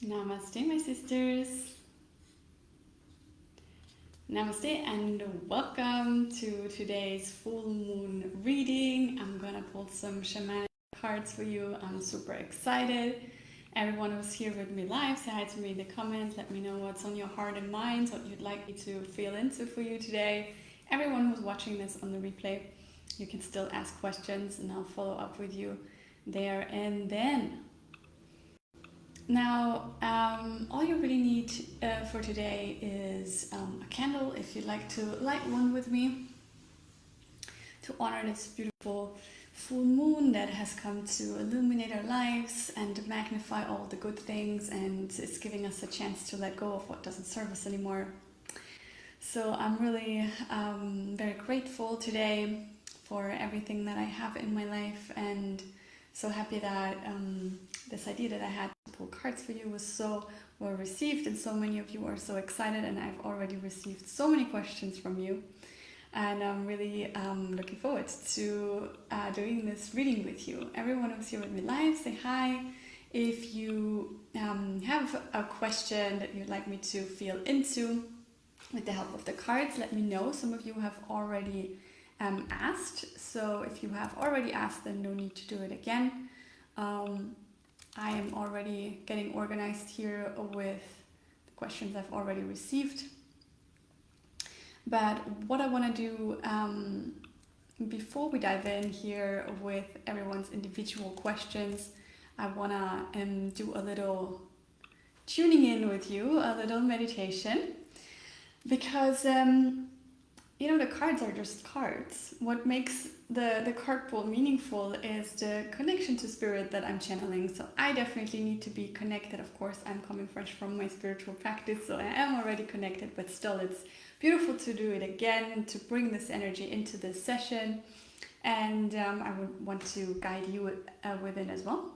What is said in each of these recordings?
Namaste, my sisters. Namaste and welcome to today's full moon reading. I'm gonna pull some shamanic cards for you. I'm super excited. Everyone who's here with me live, say hi to me in the comments. Let me know what's on your heart and mind, what you'd like me to feel into for you today. Everyone who's watching this on the replay, you can still ask questions and I'll follow up with you there and then. Now, all you really need for today is a candle, if you'd like to light one with me, to honor this beautiful full moon that has come to illuminate our lives and magnify all the good things, and it's giving us a chance to let go of what doesn't serve us anymore. So I'm really very grateful today for everything that I have in my life, and so happy that this idea that I had to pull cards for you was so well received, and so many of you are so excited, and I've already received so many questions from you, and I'm really looking forward to doing this reading with you. Everyone who's here with me live, say hi. If you have a question that you'd like me to feel into with the help of the cards, let me know. Some of you have already asked, so if you have already asked, then no need to do it again. I am already getting organized here with the questions I've already received. But what I want to do before we dive in here with everyone's individual questions, I want to do a little tuning in with you, a little meditation, because the cards are just cards. What makes the card pull meaningful is the connection to spirit that I'm channeling. So I definitely need to be connected. Of course, I'm coming fresh from my spiritual practice, so I am already connected, but still it's beautiful to do it again, to bring this energy into this session. And I would want to guide you within as well.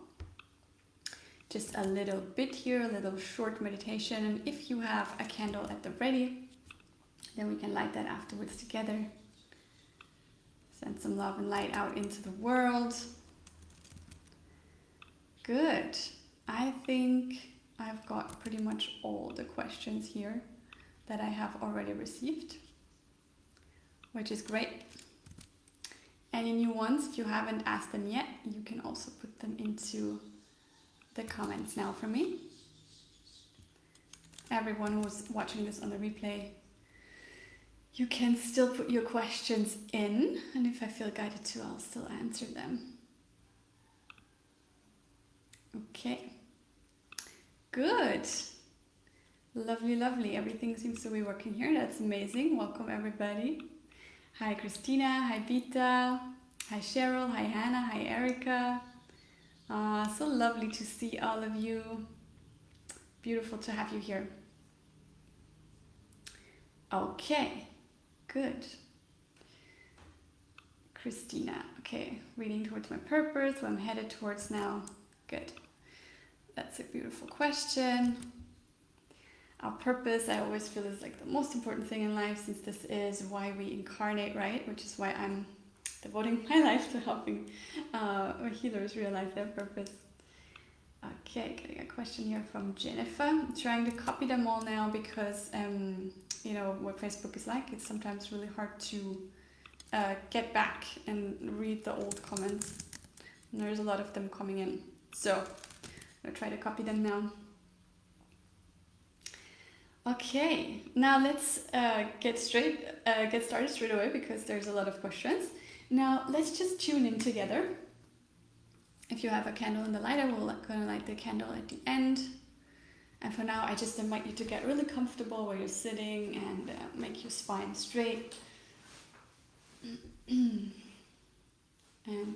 Just a little bit here, a little short meditation. And if you have a candle at the ready, then we can light that afterwards together. Send some love and light out into the world. Good. I think I've got pretty much all the questions here that I have already received, which is great. Any new ones, if you haven't asked them yet, you can also put them into the comments now for me. Everyone who's watching this on the replay, you can still put your questions in, and if I feel guided to, I'll still answer them. Okay, good. Lovely, lovely. Everything seems to be working here. That's amazing. Welcome, everybody. Hi, Christina. Hi, Vita. Hi, Cheryl. Hi, Hannah. Hi, Erica. So lovely to see all of you. Beautiful to have you here. Okay. Good. Christina, okay, reading towards my purpose, what I'm headed towards now. Good. That's a beautiful question. Our purpose, I always feel, is like the most important thing in life, since this is why we incarnate, right? Which is why I'm devoting my life to helping healers realize their purpose. Okay, getting a question here from Jennifer. I'm trying to copy them all now because what Facebook is like. It's sometimes really hard to get back and read the old comments. And there's a lot of them coming in. So I'm gonna try to copy them now. Okay, now let's get started straight away because there's a lot of questions. Now let's just tune in together. If you have a candle in the lighter, we're gonna light the candle at the end. And for now, I just invite you to get really comfortable where you're sitting and make your spine straight. And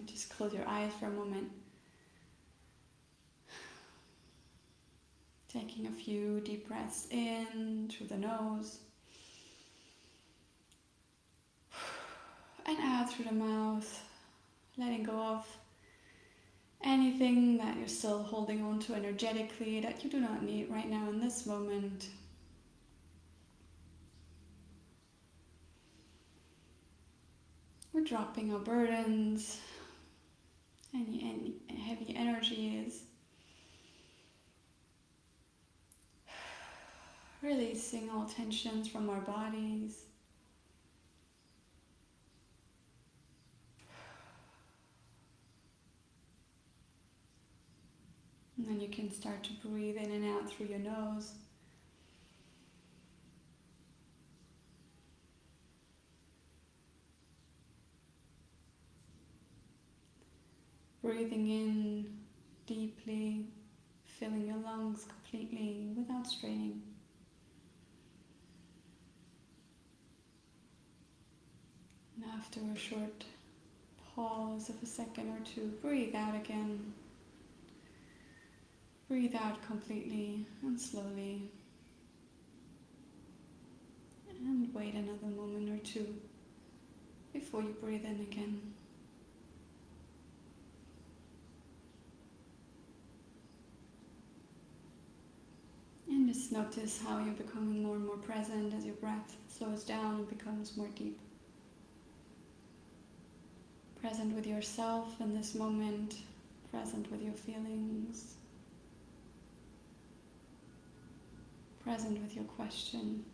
just close your eyes for a moment. Taking a few deep breaths in through the nose. And out through the mouth. Letting go of anything that you're still holding on to energetically that you do not need right now in this moment. We're dropping our burdens, any heavy energies. releasing all tensions from our bodies. And then you can start to breathe in and out through your nose. Breathing in deeply, filling your lungs completely without straining. And after a short pause of a second or two, breathe out again. Breathe out completely and slowly. And wait another moment or two before you breathe in again. And just notice how you're becoming more and more present as your breath slows down and becomes more deep. Present with yourself in this moment, present with your feelings, present with your question.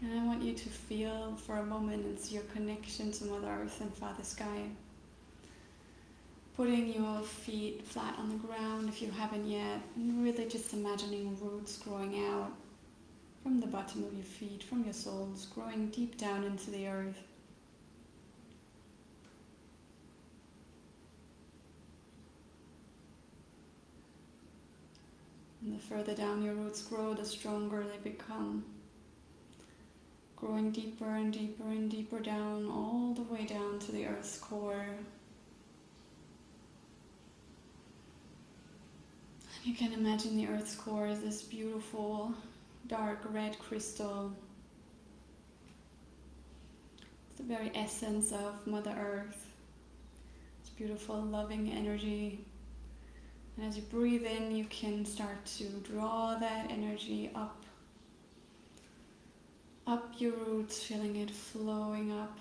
And I want you to feel for a moment into your connection to Mother Earth and Father Sky. Putting your feet flat on the ground if you haven't yet, and really just imagining roots growing out from the bottom of your feet, from your soles, growing deep down into the earth. And the further down your roots grow, the stronger they become. Growing deeper and deeper and deeper down, all the way down to the earth's core. You can imagine the earth's core as this beautiful dark red crystal. It's the very essence of Mother Earth. It's beautiful, loving energy. And as you breathe in, you can start to draw that energy up your roots, feeling it flowing up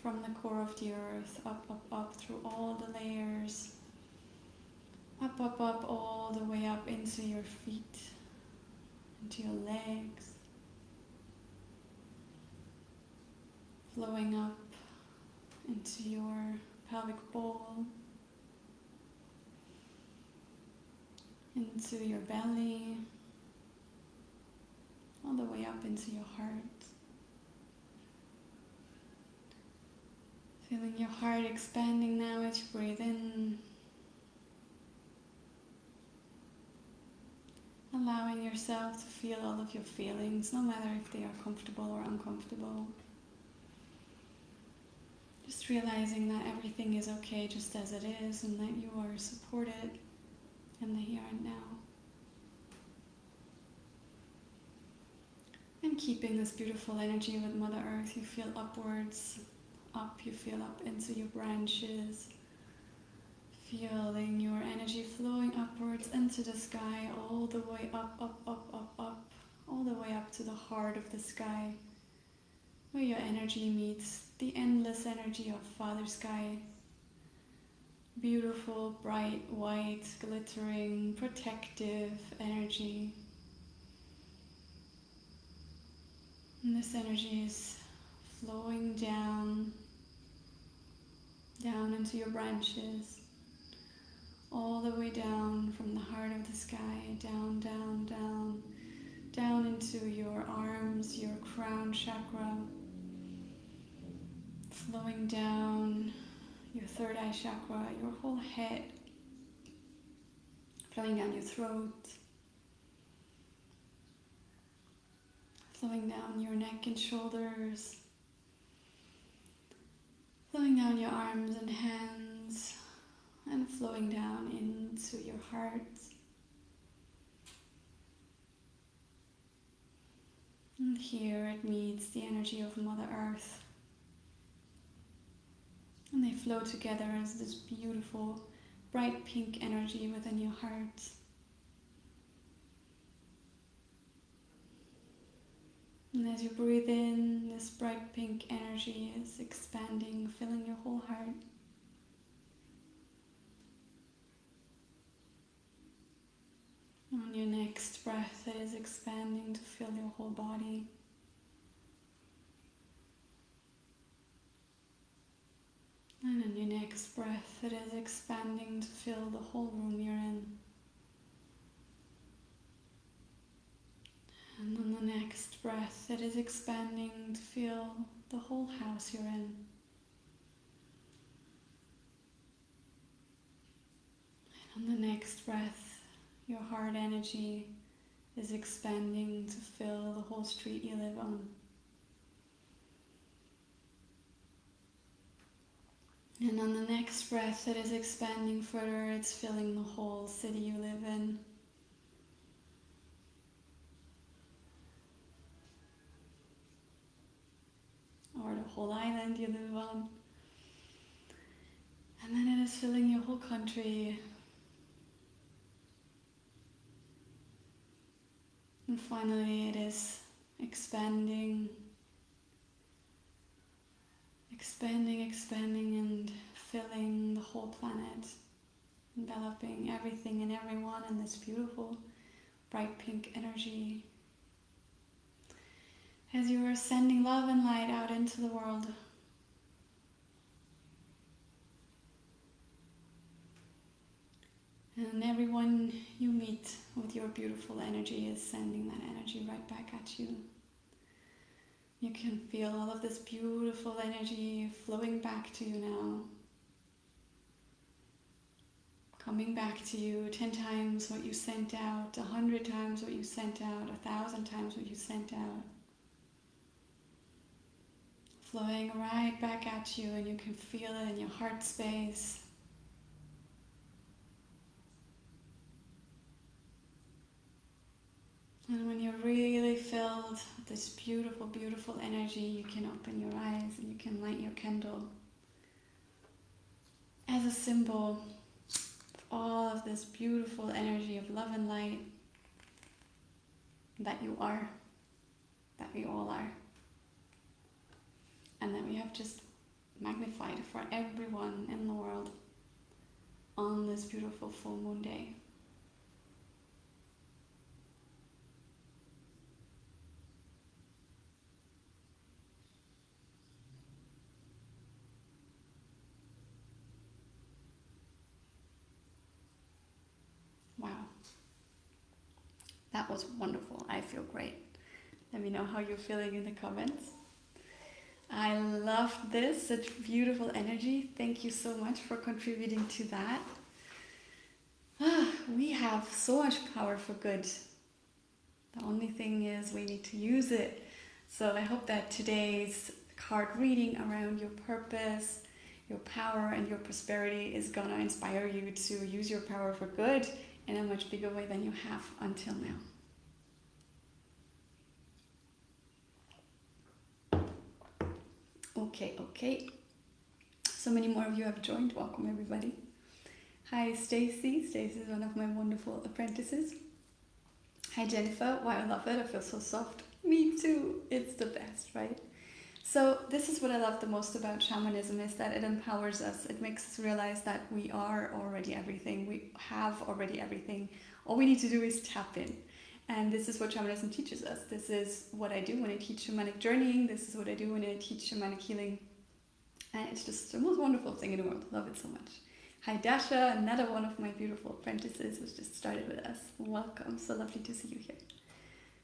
from the core of the earth, up through all the layers, up, all the way up into your feet, into your legs, flowing up into your pelvic bowl, into your belly, all the way up into your heart. Feeling your heart expanding now as you breathe in. Allowing yourself to feel all of your feelings, no matter if they are comfortable or uncomfortable. Just realizing that everything is okay just as it is, and that you are supported in the here and now. And keeping this beautiful energy with Mother Earth, you feel upwards, up, you feel up into your branches, feeling your energy flowing upwards into the sky, all the way up, all the way up to the heart of the sky, where your energy meets the endless energy of Father Sky. Beautiful, bright, white, glittering, protective energy. And this energy is flowing down into your branches, all the way down from the heart of the sky, down into your arms, your crown chakra, flowing down your third eye chakra, your whole head, flowing down your throat, flowing down your neck and shoulders, flowing down your arms and hands, and flowing down into your heart. And here it meets the energy of Mother Earth. And they flow together as this beautiful, bright pink energy within your heart. And as you breathe in this bright pink energy, energy is expanding, filling your whole heart. On your next breath, it is expanding to fill your whole body. And on your next breath, it is expanding to fill the whole room you're in. And on the next breath, it is expanding to fill the whole house you're in. And on the next breath, your heart energy is expanding to fill the whole street you live on. And on the next breath, it is expanding further. It's filling the whole city you live in. Or the whole island you live on. And then it is filling your whole country. And finally, it is expanding, and filling the whole planet, enveloping everything and everyone in this beautiful, bright pink energy. As you are sending love and light out into the world. And everyone you meet with your beautiful energy is sending that energy right back at you. You can feel all of this beautiful energy flowing back to you now. Coming back to you 10 times what you sent out, 100 times what you sent out, 1,000 times what you sent out. Flowing right back at you, and you can feel it in your heart space. And when you're really filled with this beautiful, beautiful energy, you can open your eyes and you can light your candle as a symbol of all of this beautiful energy of love and light that you are, that we all are, and that we have just magnified for everyone in the world on this beautiful full moon day. Wow, that was wonderful. I feel great. Let me know how you're feeling in the comments. I love this, such beautiful energy. Thank you so much for contributing to that. We have so much power for good. The only thing is we need to use it. So I hope that today's card reading around your purpose, your power, and your prosperity is gonna inspire you to use your power for good in a much bigger way than you have until now. Okay. So many more of you have joined. Welcome, everybody. Hi, Stacy. Stacy is one of my wonderful apprentices. Hi, Jennifer. Wow, I love it. I feel so soft. Me too. It's the best, right? So this is what I love the most about shamanism, is that it empowers us. It makes us realize that we are already everything. We have already everything. All we need to do is tap in. And this is what shamanism teaches us. This is what I do when I teach shamanic journeying. This is what I do when I teach shamanic healing. And it's just the most wonderful thing in the world. I love it so much. Hi, Dasha, another one of my beautiful apprentices who's just started with us. Welcome. So lovely to see you here.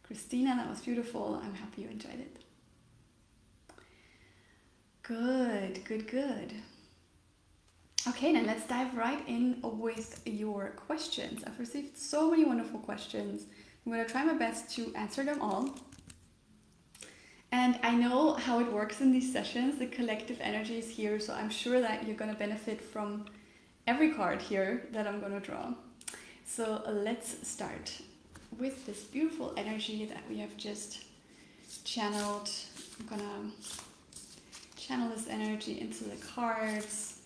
Christina, that was beautiful. I'm happy you enjoyed it. Good. Okay, then let's dive right in with your questions. I've received so many wonderful questions. I'm going to try my best to answer them all. And I know how it works in these sessions. The collective energy is here, so I'm sure that you're going to benefit from every card here that I'm going to draw. So let's start with this beautiful energy that we have just channeled. I'm going to channel this energy into the cards.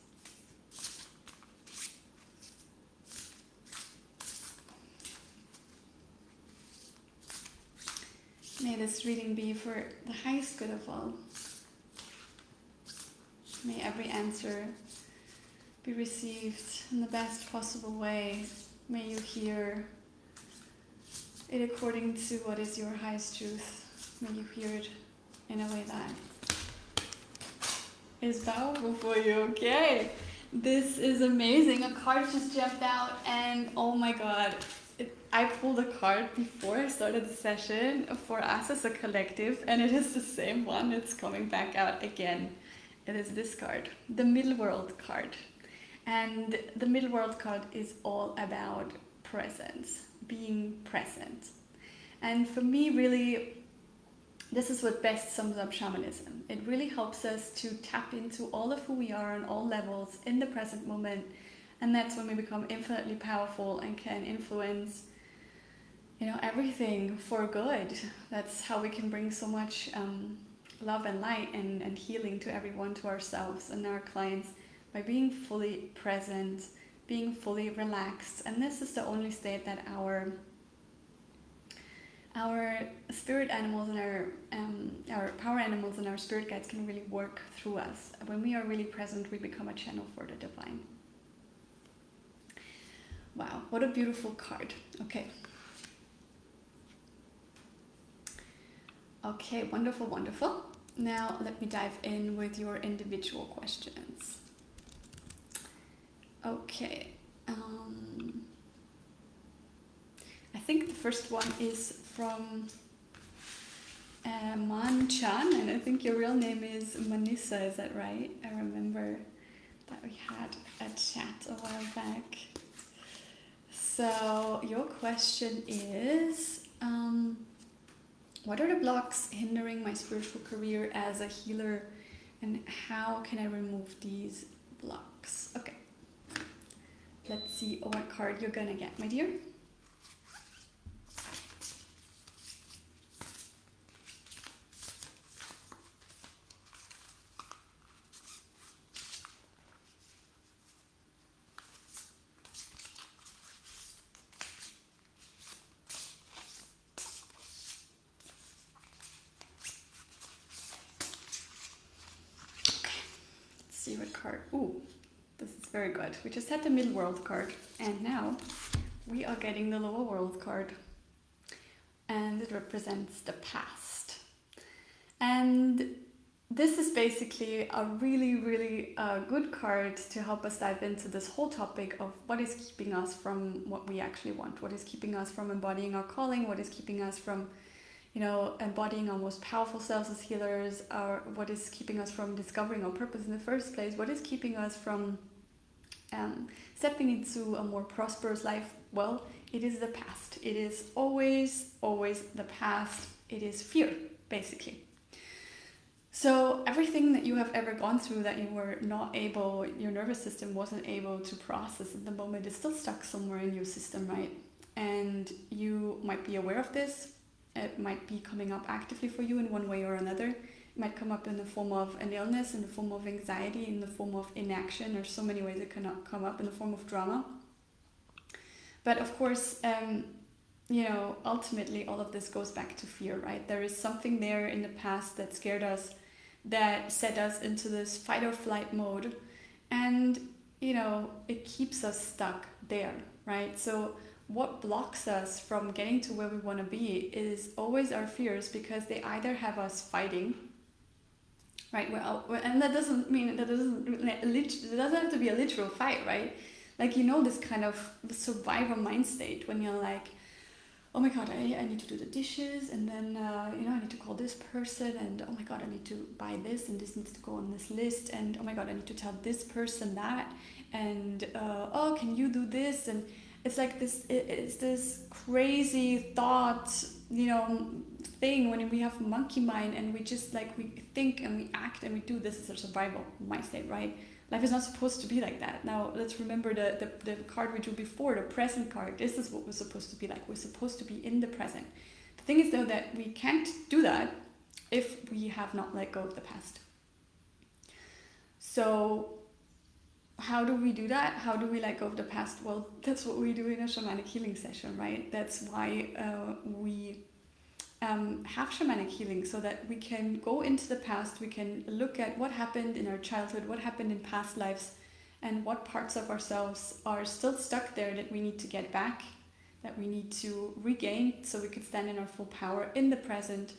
May this reading be for the highest good of all. May every answer be received in the best possible way. May you hear it according to what is your highest truth. May you hear it in a way that is powerful for you. Okay, this is amazing. A card just jumped out, and oh my god, I pulled a card before I started the session for us as a collective, and it is the same one. It's coming back out again. It is this card, the Middle World card. And the Middle World card is all about presence, being present. And for me, really, this is what best sums up shamanism. It really helps us to tap into all of who we are on all levels in the present moment. And that's when we become infinitely powerful and can influence, everything for good. That's how we can bring so much love and light and healing to everyone, to ourselves and our clients, by being fully present, being fully relaxed. And this is the only state that our spirit animals and our power animals and our spirit guides can really work through us. When we are really present, we become a channel for the divine. Wow, what a beautiful card. Okay, wonderful, wonderful. Now let me dive in with your individual questions. Okay, I think the first one is from Man-chan, and I think your real name is Manissa, is that right? I remember that we had a chat a while back. So your question is, what are the blocks hindering my spiritual career as a healer, and how can I remove these blocks? Okay, let's see what card you're gonna get, my dear. See what card. Ooh, this is very good. We just had the Middle World card, and now we are getting the Lower World card, and it represents the past. And this is basically a really, really good card to help us dive into this whole topic of what is keeping us from what we actually want, what is keeping us from embodying our calling, what is keeping us from embodying our most powerful selves as healers, or what is keeping us from discovering our purpose in the first place, what is keeping us from stepping into a more prosperous life. Well, it is the past. It is always, always the past. It is fear, basically. So everything that you have ever gone through that you were not able, your nervous system wasn't able to process at the moment, is still stuck somewhere in your system, right? And you might be aware of this. It might be coming up actively for you in one way or another. It might come up in the form of an illness, in the form of anxiety, in the form of inaction. There's so many ways it can come up, in the form of drama. But of course, ultimately all of this goes back to fear, right? There is something there in the past that scared us, that set us into this fight or flight mode. And, it keeps us stuck there, right? So what blocks us from getting to where we want to be is always our fears, because they either have us fighting, right? And that doesn't mean, it doesn't have to be a literal fight, right? Like, this kind of survivor mind state when you're like, oh my god, I need to do the dishes, and then I need to call this person, and oh my god, I need to buy this, and this needs to go on this list, and oh my god, I need to tell this person that, and can you do this? And it's like it's this crazy thought, thing when we have monkey mind, and we just we think and we act and we do. This is a survival mind state, right? Life is not supposed to be like that. Now let's remember the card we drew before, the present card. This is what we're supposed to be like. We're supposed to be in the present. The thing is though that we can't do that if we have not let go of the past. So how do we do that? How do we let go of the past? Well, that's what we do in a shamanic healing session, right? That's why we have shamanic healing so that we can go into the past, we can look at what happened in our childhood, what happened in past lives, and what parts of ourselves are still stuck there that we need to get back, that we need to regain so we can stand in our full power in the present,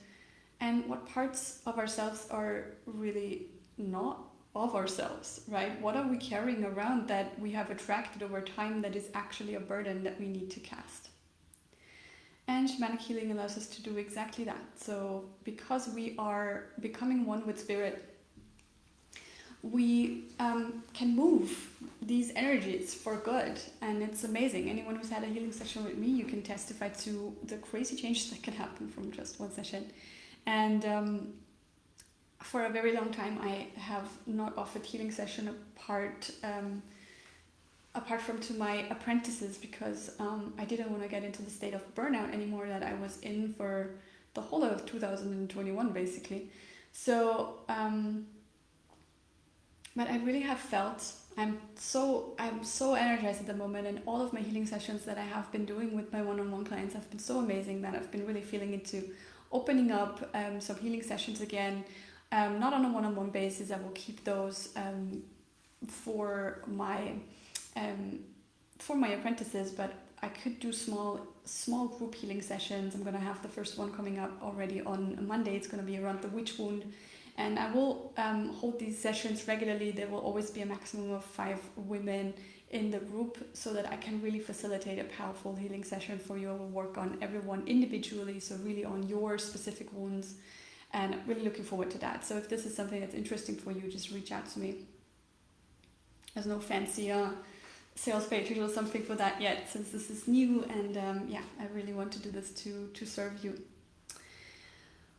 and what parts of ourselves are really not of ourselves, right? What are we carrying around that we have attracted over time that is actually a burden that we need to cast? And shamanic healing allows us to do exactly that. So because we are becoming one with spirit, we can move these energies for good, and it's amazing. Anyone who's had a healing session with me, you can testify to the crazy changes that can happen from just one session. And for a very long time, I have not offered healing session apart from to my apprentices, because I didn't want to get into the state of burnout anymore that I was in for the whole of 2021, basically. So, but I really have felt I'm so energized at the moment, and all of my healing sessions that I have been doing with my one-on-one clients have been so amazing that I've been really feeling into opening up some healing sessions again. Not on a one-on-one basis. I will keep those for my apprentices, but I could do small group healing sessions. I'm gonna have the first one coming up already on Monday. It's gonna be around the witch wound, and I will hold these sessions regularly. There will always be a maximum of 5 women in the group, so that I can really facilitate a powerful healing session for you. I will work on everyone individually, so really on your specific wounds, and I'm really looking forward to that. So if this is something that's interesting for you, just reach out to me. There's no fancy sales pages or something for that yet, since this is new, and I really want to do this to serve you.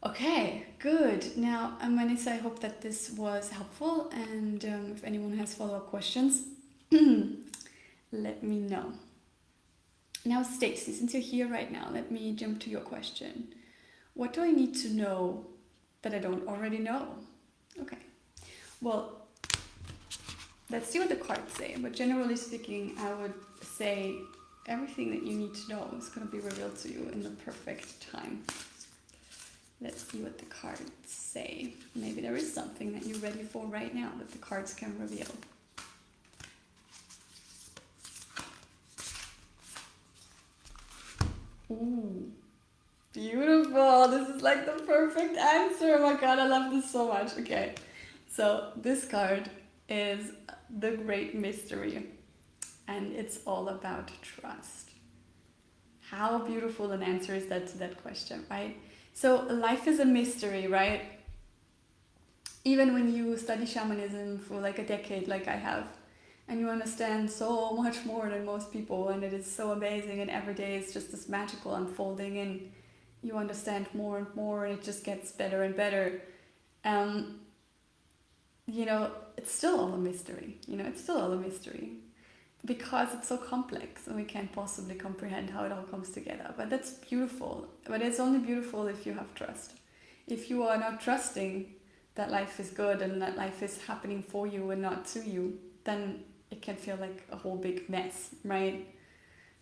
Okay, good. Now, Manisa, I hope that this was helpful, and if anyone has follow-up questions, let me know. Now, Stacy, since you're here right now, let me jump to your question. What do I need to know that I don't already know? Okay, well, let's see what the cards say. But generally speaking, I would say everything that you need to know is going to be revealed to you in the perfect time. Let's see what the cards say. Maybe there is something that you're ready for right now that the cards can reveal. Ooh, beautiful. This is like the perfect answer. Oh my god, I love this so much. Okay, so this card is the great mystery, and it's all about trust. How beautiful an answer is that to that question, right? So life is a mystery, right? Even when you study shamanism for like a decade, like I have, and you understand so much more than most people, and it is so amazing, and every day is just this magical unfolding, and you understand more and more, and it just gets better and better. It's still all a mystery. It's still all a mystery, because it's so complex and we can't possibly comprehend how it all comes together. But that's beautiful. But it's only beautiful if you have trust. If you are not trusting that life is good and that life is happening for you and not to you, then it can feel like a whole big mess, right?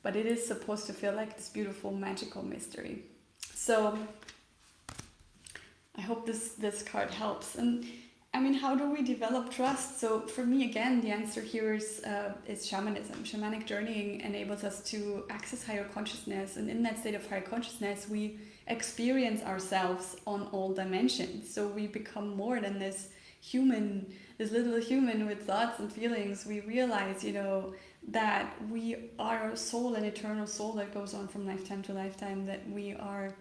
But it is supposed to feel like this beautiful, magical mystery. So I hope this card helps. And I mean, how do we develop trust? So for me, again, the answer here is shamanism. Shamanic journeying enables us to access higher consciousness. And in that state of higher consciousness, we experience ourselves on all dimensions. So we become more than this little human with thoughts and feelings. We realize, that we are a soul, an eternal soul that goes on from lifetime to lifetime, that we are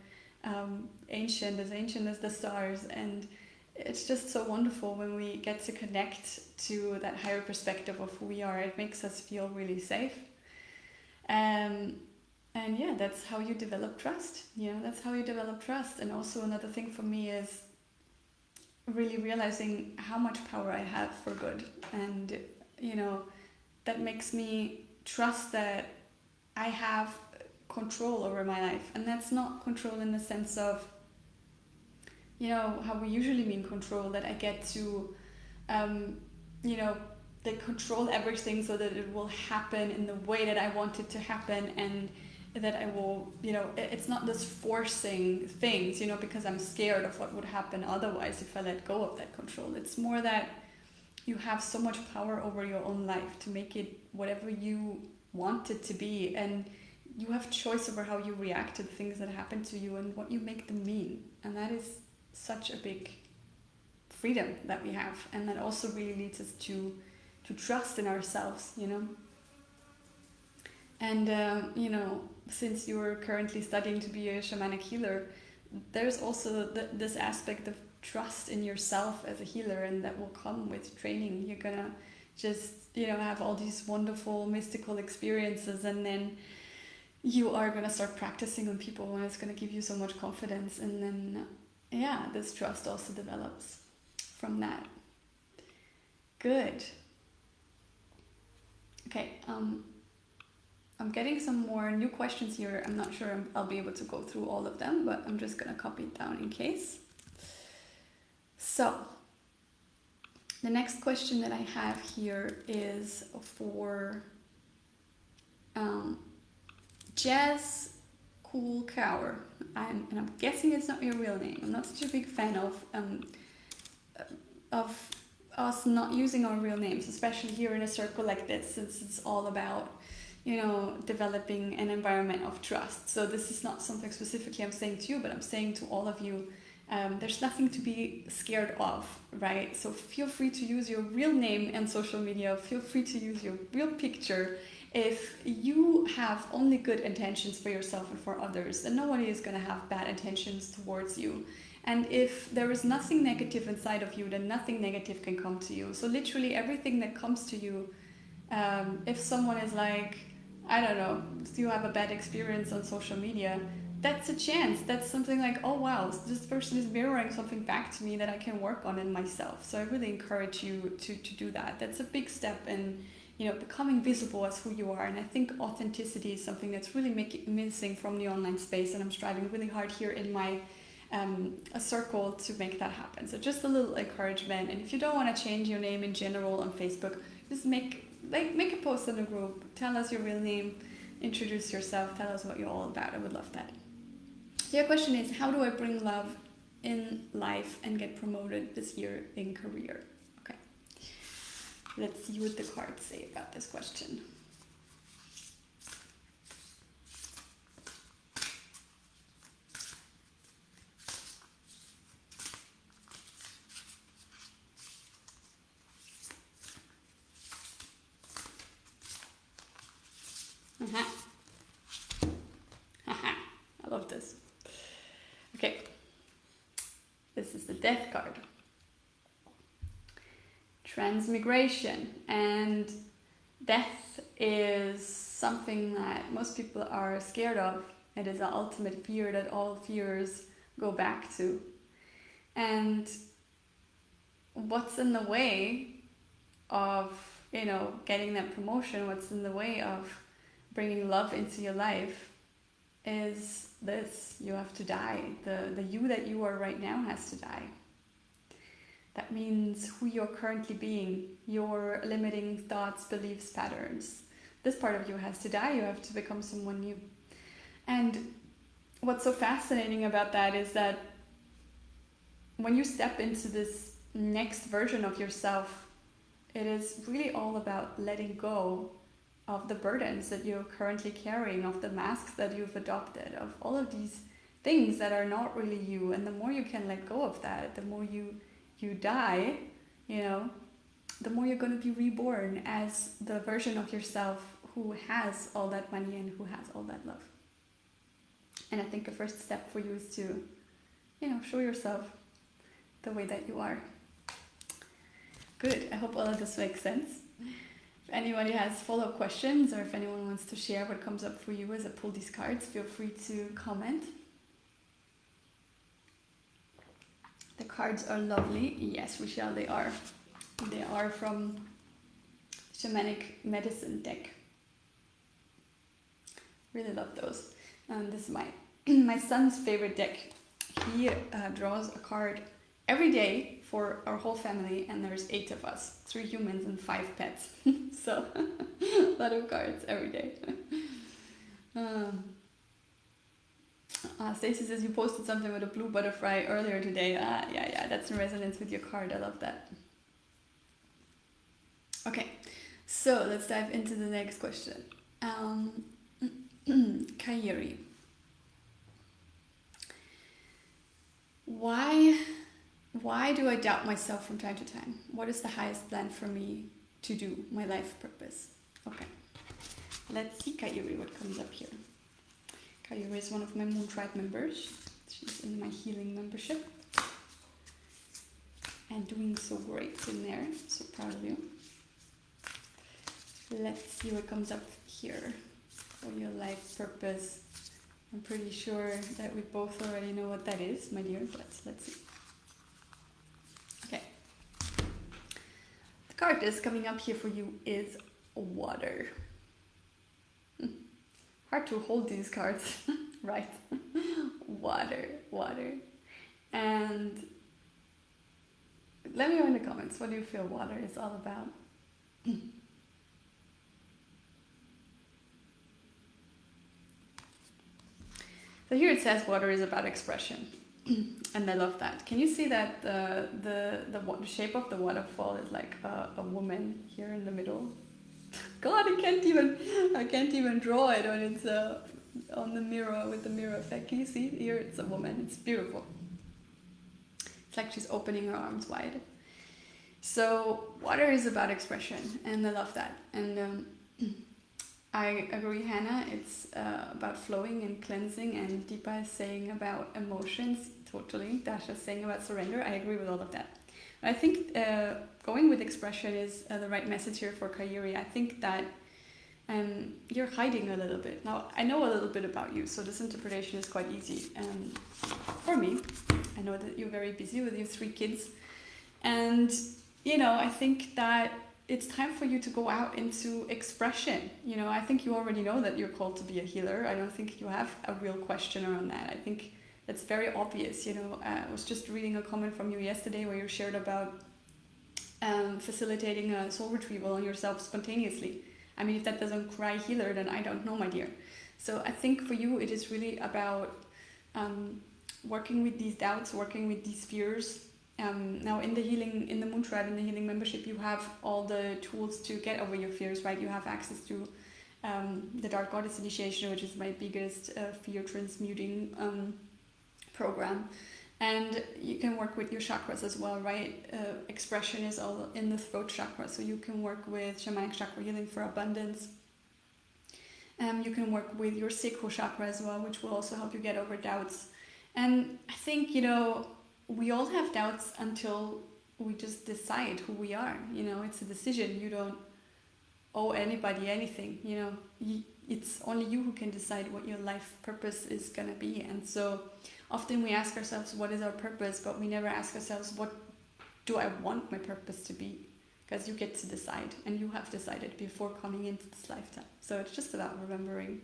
ancient as the stars. And it's just so wonderful when we get to connect to that higher perspective of who we are. It makes us feel really safe. And yeah, that's how you develop trust. That's how you develop trust. And also another thing for me is really realizing how much power I have for good. And, that makes me trust that I have control over my life. And that's not control in the sense of, how we usually mean control, that I get to, they control everything so that it will happen in the way that I want it to happen, and that I will, it's not this forcing things, because I'm scared of what would happen otherwise if I let go of that control. It's more that you have so much power over your own life to make it whatever you want it to be, and you have choice over how you react to the things that happen to you and what you make them mean. And that is such a big freedom that we have, and that also really leads us to trust in ourselves, And, since you're currently studying to be a shamanic healer, there's also this aspect of trust in yourself as a healer, and that will come with training. You're gonna just, have all these wonderful mystical experiences, and then you are gonna start practicing on people, and it's gonna give you so much confidence. And then, this trust also develops from that. Good. Okay, I'm getting some more new questions here. I'm not sure I'll be able to go through all of them, but I'm just going to copy it down in case. So, the next question that I have here is for Jazz Cool Cower. And I'm guessing it's not your real name. I'm not such a big fan of us not using our real names, especially here in a circle like this, since it's all about developing an environment of trust. So this is not something specifically I'm saying to you, but I'm saying to all of you, there's nothing to be scared of, right? So feel free to use your real name on social media, feel free to use your real picture. If you have only good intentions for yourself and for others, then nobody is going to have bad intentions towards you. And if there is nothing negative inside of you, then nothing negative can come to you. So literally everything that comes to you, if someone is like, I don't know, you have a bad experience on social media, that's a chance. That's something like, oh wow, this person is mirroring something back to me that I can work on in myself. So I really encourage you to do that. That's a big step in, becoming visible as who you are. And I think authenticity is something that's really missing from the online space, and I'm striving really hard here in my a circle to make that happen. So just a little encouragement. And if you don't want to change your name in general on Facebook, just make a post in the group, tell us your real name, introduce yourself, tell us what you're all about. I would love that. So your question is, how do I bring love in life and get promoted this year in career? Okay, let's see what the cards say about this question. I love this. Okay, this is the Death card. Transmigration. And death is something that most people are scared of. It is the ultimate fear that all fears go back to. And what's in the way of, getting that promotion, what's in the way of bringing love into your life is this: you have to die. The you that you are right now has to die. That means who you're currently being, your limiting thoughts, beliefs, patterns. This part of you has to die. You have to become someone new. And what's so fascinating about that is that when you step into this next version of yourself, it is really all about letting go of the burdens that you're currently carrying, of the masks that you've adopted, of all of these things that are not really you. And the more you can let go of that, the more you die, the more you're going to be reborn as the version of yourself who has all that money and who has all that love. And I think the first step for you is to, show yourself the way that you are. Good. I hope all of this makes sense. If anybody has follow-up questions, or if anyone wants to share what comes up for you as I pull these cards, feel free to comment. The cards are lovely. Yes, Rochelle, they are. They are from Shamanic Medicine deck. Really love those. And this is my son's favorite deck. He draws a card every day for our whole family, and there's 8 of us, 3 humans and 5 pets. So a lot of cards every day. Stacey says you posted something with a blue butterfly earlier today. Yeah, that's in resonance with your card. I love that. Okay, so let's dive into the next question. Kairi. Why do I doubt myself from time to time? What is the highest plan for me to do? My life purpose. Okay. Let's see, Kairi, what comes up here. Kairi is one of my Moon Tribe members. She's in my healing membership. And doing so great in there. So proud of you. Let's see what comes up here for your life purpose. I'm pretty sure that we both already know what that is, my dear, but let's see. Okay. The card that's coming up here for you is water. Hard to hold these cards, right? Water. And let me know in the comments, what do you feel water is all about? So here it says water is about expression, and I love that. Can you see that the shape of the waterfall is like a woman here in the middle? God, I can't even draw it when it's on the mirror with the mirror effect. Can you see? Here it's a woman. It's beautiful. It's like she's opening her arms wide. So water is about expression, and I love that. And I agree, Hannah. It's about flowing and cleansing, and Deepa is saying about emotions. Totally. Dasha's saying about surrender. I agree with all of that. I think going with expression is the right message here for Kairi. I think that you're hiding a little bit. Now, I know a little bit about you, so this interpretation is quite easy for me. I know that you're very busy with your 3 kids. And, I think that it's time for you to go out into expression. I think you already know that you're called to be a healer. I don't think you have a real question around that. I think that's very obvious. I was just reading a comment from you yesterday where you shared about facilitating a soul retrieval on yourself spontaneously. I mean, if that doesn't cry healer, then I don't know, my dear. So I think for you, it is really about working with these doubts, working with these fears. Now in the Moon Tribe, in the healing membership, you have all the tools to get over your fears, right? You have access to the Dark Goddess Initiation, which is my biggest fear transmuting program. And you can work with your chakras as well, right? Expression is all in the throat chakra, so you can work with Shamanic chakra healing for abundance. You can work with your sacral chakra as well, which will also help you get over doubts. And I think, we all have doubts until we just decide who we are. It's a decision. You don't owe anybody anything. It's only you who can decide what your life purpose is going to be. And so often we ask ourselves, what is our purpose? But we never ask ourselves, what do I want my purpose to be? Because you get to decide, and you have decided before coming into this lifetime. So it's just about remembering.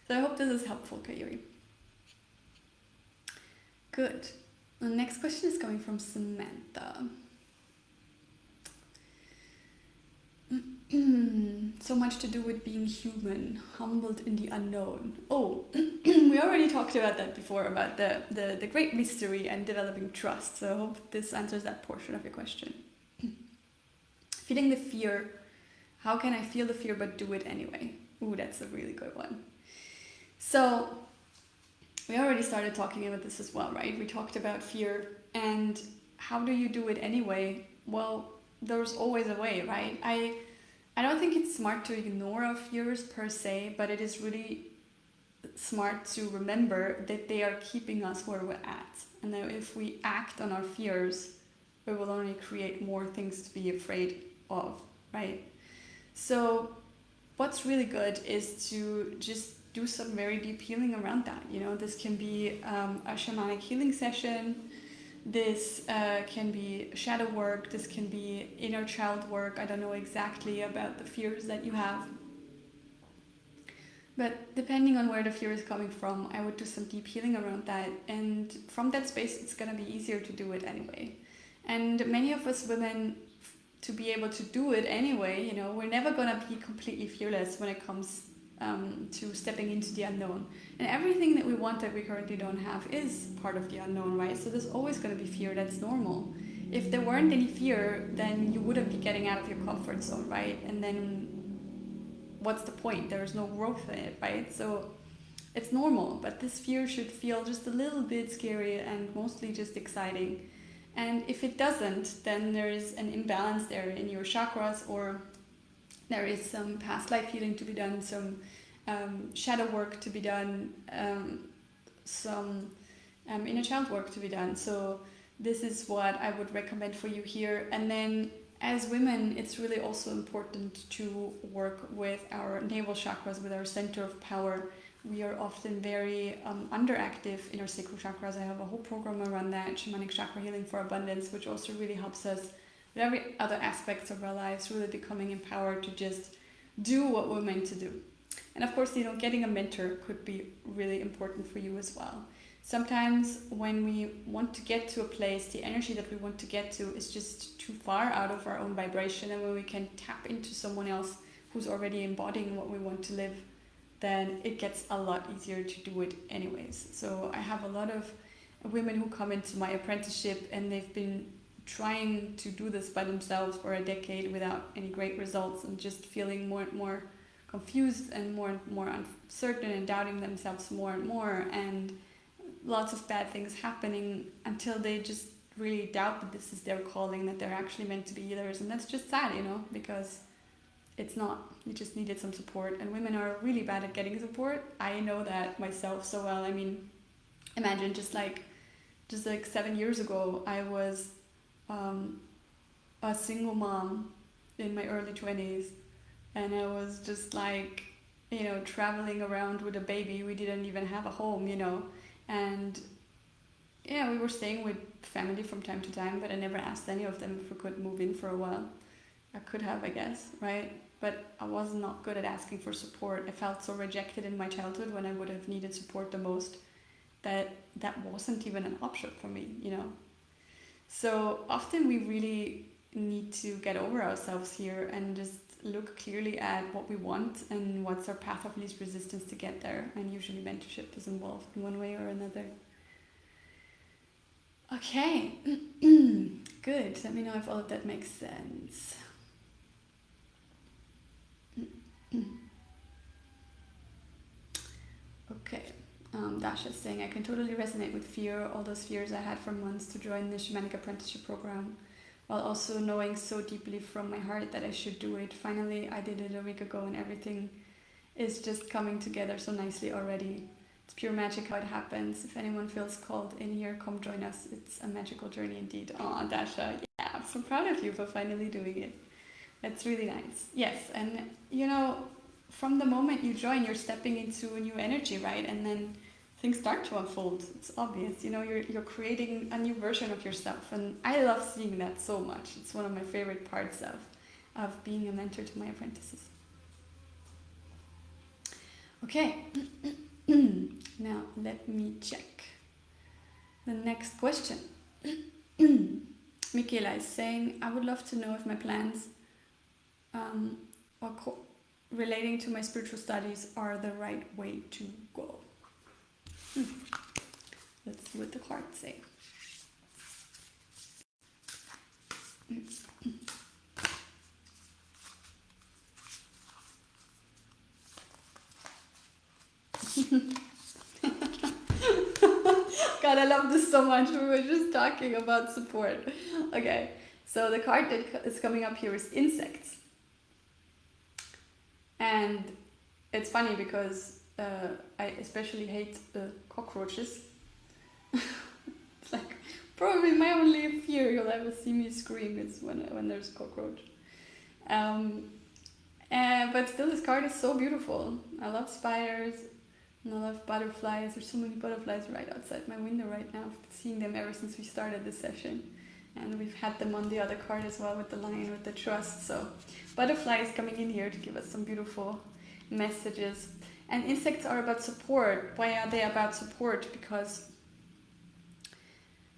So I hope this is helpful, Kairi. Good. The next question is coming from Samantha. So much to do with being human, humbled in the unknown. Oh, we already talked about that before, about the great mystery and developing trust. So I hope this answers that portion of your question. Feeling the fear. How can I feel the fear but do it anyway? Ooh, that's a really good one. So we already started talking about this as well, right? We talked about fear and how do you do it anyway? Well, there's always a way, right? I don't think it's smart to ignore our fears per se, but it is really smart to remember that they are keeping us where we're at. And that if we act on our fears, we will only create more things to be afraid of, right? So what's really good is to just do some very deep healing around that. This can be a shamanic healing session. This can be shadow work. This can be inner child work. I don't know exactly about the fears that you have. But depending on where the fear is coming from, I would do some deep healing around that. And from that space, it's going to be easier to do it anyway. And many of us women, to be able to do it anyway, we're never going to be completely fearless when it comes to stepping into the unknown. And everything that we want that we currently don't have is part of the unknown, right? So there's always going to be fear. That's normal. If there weren't any fear, then you wouldn't be getting out of your comfort zone, right? And then what's the point? There's no growth in it, right? So it's normal, but this fear should feel just a little bit scary and mostly just exciting. And if it doesn't, then there is an imbalance there in your chakras, or there is some past life healing to be done, some shadow work to be done, some inner child work to be done. So this is what I would recommend for you here. And then as women, it's really also important to work with our navel chakras, with our center of power. We are often very underactive in our sacral chakras. I have a whole program around that, Shamanic Chakra Healing for Abundance, which also really helps us with every other aspects of our lives, really becoming empowered to just do what we're meant to do. And of course, getting a mentor could be really important for you as well. Sometimes when we want to get to a place, the energy that we want to get to is just too far out of our own vibration, and when we can tap into someone else who's already embodying what we want to live, then it gets a lot easier to do it anyways. So I have a lot of women who come into my apprenticeship and they've been trying to do this by themselves for a decade without any great results, and just feeling more and more confused and more uncertain and doubting themselves more and more, and lots of bad things happening until they just really doubt that this is their calling, that they're actually meant to be healers. And that's just sad, because it's not. You just needed some support, and women are really bad at getting support. I know that myself so well. I mean, imagine just like 7 years ago, I was a single mom in my early 20s, and I was just like, traveling around with a baby. We didn't even have a home, and yeah, we were staying with family from time to time, but I never asked any of them if we could move in for a while. I could have, I guess, right? But I was not good at asking for support. I felt so rejected in my childhood when I would have needed support the most, that wasn't even an option for me, So often we really need to get over ourselves here and just look clearly at what we want and what's our path of least resistance to get there. And usually mentorship is involved in one way or another. Okay, good. Let me know if all of that makes sense. Okay, Dasha's saying, I can totally resonate with fear, all those fears I had for months to join the Shamanic Apprenticeship Program, while also knowing so deeply from my heart that I should do it. Finally, I did it a week ago, and everything is just coming together so nicely already. It's pure magic how it happens. If anyone feels called in here, come join us. It's a magical journey indeed. Aw, Dasha, yeah, I'm so proud of you for finally doing it. It's really nice. Yes, and from the moment you join, you're stepping into a new energy, right? And then things start to unfold. It's obvious, you're creating a new version of yourself, and I love seeing that so much. It's one of my favorite parts of being a mentor to my apprentices. Okay, now let me check the next question. Michaela is saying, I would love to know if my plans relating to my spiritual studies are the right way to go. Let's see what the cards say. God, I love this so much. We were just talking about support. Okay, so the card that is coming up here is insects. And it's funny because I especially hate cockroaches. It's like probably my only fear you'll ever see me scream is when there's a cockroach. But still, this card is so beautiful. I love spiders and I love butterflies. There's so many butterflies right outside my window right now. I've been seeing them ever since we started this session. And we've had them on the other card as well with the lion, with the trust. So butterflies coming in here to give us some beautiful messages. And insects are about support. Why are they about support? Because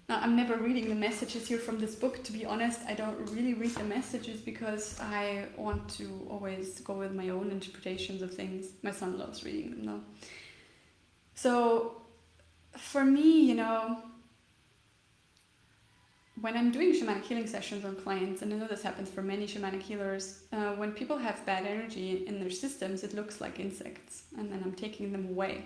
Now, I'm never reading the messages here from this book, to be honest. I don't really read the messages because I want to always go with my own interpretations of things. My son loves reading them, though. So, for me, you know, when I'm doing shamanic healing sessions on clients, and I know this happens for many shamanic healers, when people have bad energy in their systems, it looks like insects, and then I'm taking them away.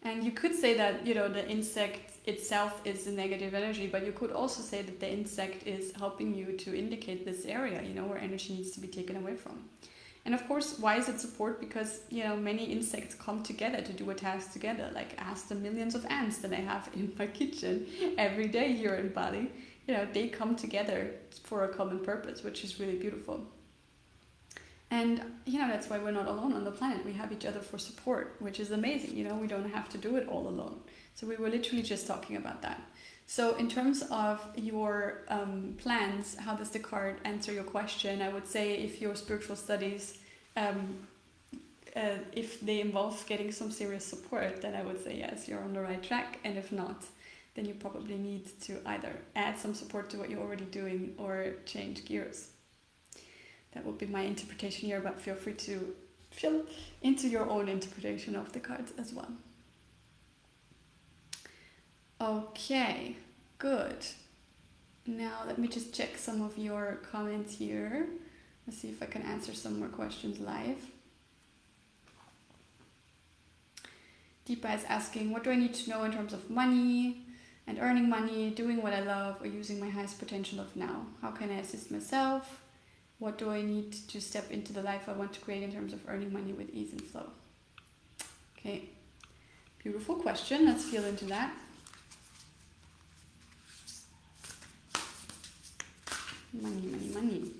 And you could say that, you know, the insect itself is the negative energy, but you could also say that the insect is helping you to indicate this area, you know, where energy needs to be taken away from. And of course, why is it support? Because, you know, many insects come together to do a task together. Like, ask the millions of ants that I have in my kitchen every day here in Bali. You know, they come together for a common purpose, which is really beautiful. And, you know, that's why we're not alone on the planet. We have each other for support, which is amazing. You know, we don't have to do it all alone. So we were literally just talking about that. So in terms of your plans, how does the card answer your question? I would say if your spiritual studies, if they involve getting some serious support, then I would say yes, you're on the right track. And if not, then you probably need to either add some support to what you're already doing or change gears. That would be my interpretation here, but feel free to fill into your own interpretation of the cards as well. Okay, good. Now let me just check some of your comments here. Let's see if I can answer some more questions live. Deepa is asking, what do I need to know in terms of money and earning money, doing what I love, or using my highest potential of now? How can I assist myself? What do I need to step into the life I want to create in terms of earning money with ease and flow? Okay, beautiful question. Let's feel into that. Money, money, money.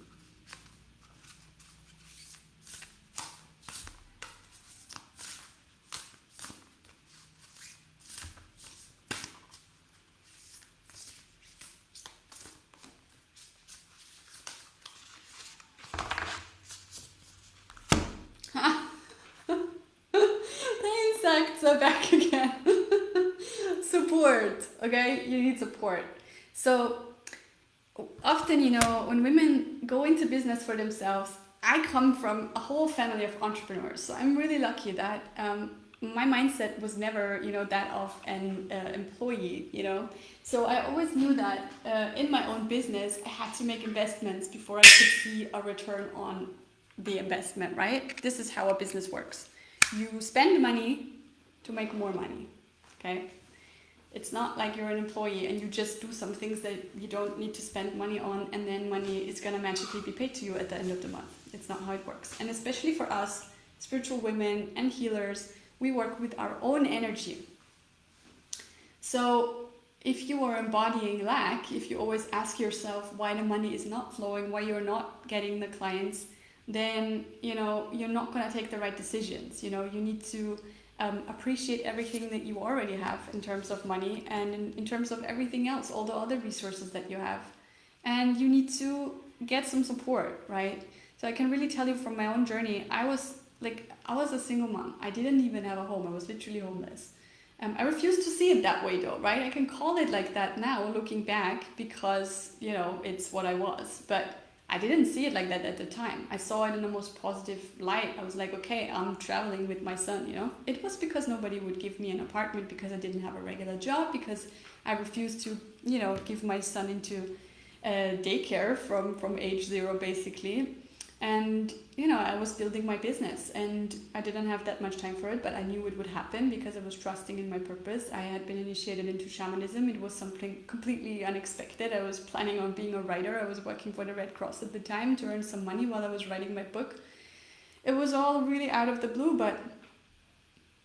So back again. Support, okay? You need support. So often, you know, when women go into business for themselves, I come from a whole family of entrepreneurs. So I'm really lucky that my mindset was never, you know, that of an employee, you know. So I always knew that in my own business, I had to make investments before I could see a return on the investment, right? This is how a business works. You spend money to make more money, okay? It's not like you're an employee and you just do some things that you don't need to spend money on and then money is gonna magically be paid to you at the end of the month. It's not how it works. And especially for us, spiritual women and healers, we work with our own energy. So if you are embodying lack, if you always ask yourself why the money is not flowing, why you're not getting the clients, then, you know, you're not gonna take the right decisions. You know, you need to appreciate everything that you already have in terms of money and in terms of everything else, all the other resources that you have. And you need to get some support, right? So I can really tell you from my own journey, I was a single mom. I didn't even have a home. I was literally homeless. I refuse to see it that way though, right? I can call it like that now, looking back, because, you know, it's what I was. But I didn't see it like that at the time. I saw it in the most positive light. I was like, okay, I'm traveling with my son, you know. It was because nobody would give me an apartment, because I didn't have a regular job, because I refused to, you know, give my son into daycare from age 0 basically. And, you know, I was building my business and I didn't have that much time for it, but I knew it would happen because I was trusting in my purpose. I had been initiated into shamanism. It was something completely unexpected. I was planning on being a writer. I was working for the Red Cross at the time to earn some money while I was writing my book. It was all really out of the blue, but